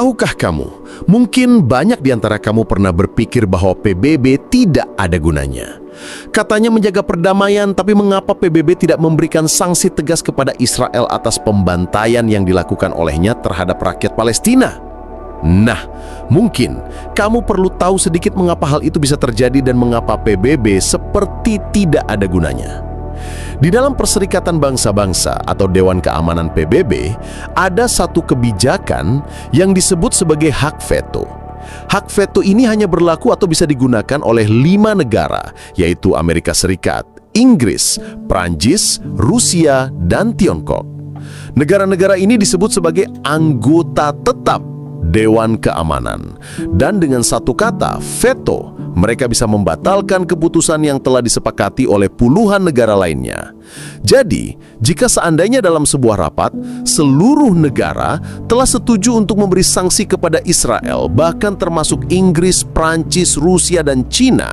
Tahukah kamu, mungkin banyak di antara kamu pernah berpikir bahwa PBB tidak ada gunanya. Katanya menjaga perdamaian, tapi mengapa PBB tidak memberikan sanksi tegas kepada Israel atas pembantaian yang dilakukan olehnya terhadap rakyat Palestina? Nah, mungkin kamu perlu tahu sedikit mengapa hal itu bisa terjadi dan mengapa PBB seperti tidak ada gunanya. Di dalam Perserikatan Bangsa-Bangsa atau Dewan Keamanan PBB, ada satu kebijakan yang disebut sebagai hak veto. Hak veto ini hanya berlaku atau bisa digunakan oleh 5 negara, yaitu Amerika Serikat, Inggris, Prancis, Rusia, dan Tiongkok. Negara-negara ini disebut sebagai anggota tetap Dewan Keamanan. Dan dengan satu kata, veto, mereka bisa membatalkan keputusan yang telah disepakati oleh puluhan negara lainnya. Jadi, jika seandainya dalam sebuah rapat, seluruh negara telah setuju untuk memberi sanksi kepada Israel, bahkan termasuk Inggris, Prancis, Rusia, dan Cina,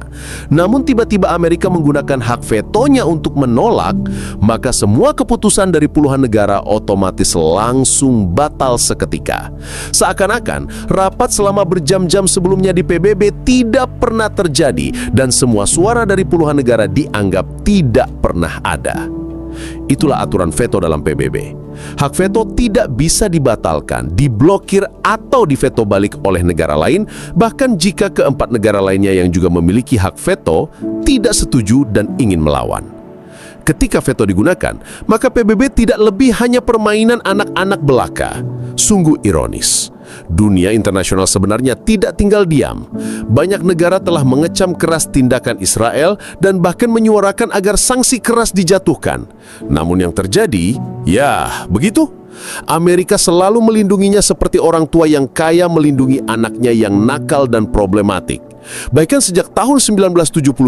namun tiba-tiba Amerika menggunakan hak vetonya untuk menolak, maka semua keputusan dari puluhan negara otomatis langsung batal seketika. Seakan-akan, rapat selama berjam-jam sebelumnya di PBB tidak pernah terjadi dan semua suara dari puluhan negara dianggap tidak pernah ada. Itulah aturan veto dalam PBB. Hak veto tidak bisa dibatalkan, diblokir atau diveto balik oleh negara lain, bahkan jika keempat negara lainnya yang juga memiliki hak veto tidak setuju dan ingin melawan. Ketika veto digunakan, maka PBB tidak lebih hanya permainan anak-anak belaka. Sungguh ironis. Dunia internasional sebenarnya tidak tinggal diam. Banyak negara telah mengecam keras tindakan Israel dan bahkan menyuarakan agar sanksi keras dijatuhkan. Namun yang terjadi, ya begitu. Amerika selalu melindunginya seperti orang tua yang kaya melindungi anaknya yang nakal dan problematik. Bahkan sejak tahun 1972,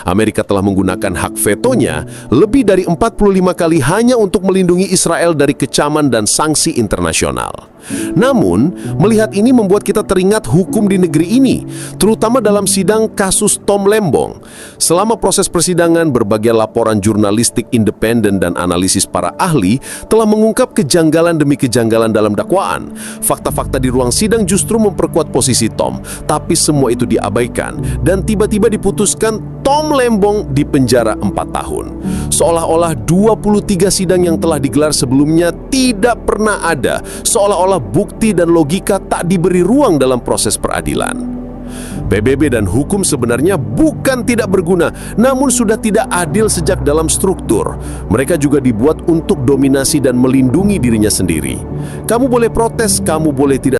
Amerika telah menggunakan hak vetonya lebih dari 45 kali hanya untuk melindungi Israel dari kecaman dan sanksi internasional. Namun, melihat ini membuat kita teringat hukum di negeri ini, terutama dalam sidang kasus Tom Lembong. Selama proses persidangan, berbagai laporan jurnalistik independen dan analisis para ahli telah mengungkap kejanggalan demi kejanggalan dalam dakwaan. Fakta-fakta di ruang sidang justru memperkuat posisi Tom, tapi semua itu diabaikan dan tiba-tiba diputuskan Tom Lembong dipenjara 4 tahun. Seolah-olah 23 sidang yang telah digelar sebelumnya tidak pernah ada, seolah-olah bukti dan logika tak diberi ruang dalam proses peradilan. PBB dan hukum sebenarnya bukan tidak berguna, namun sudah tidak adil sejak dalam struktur. Mereka juga dibuat untuk dominasi dan melindungi dirinya sendiri. Kamu boleh protes, kamu boleh tidak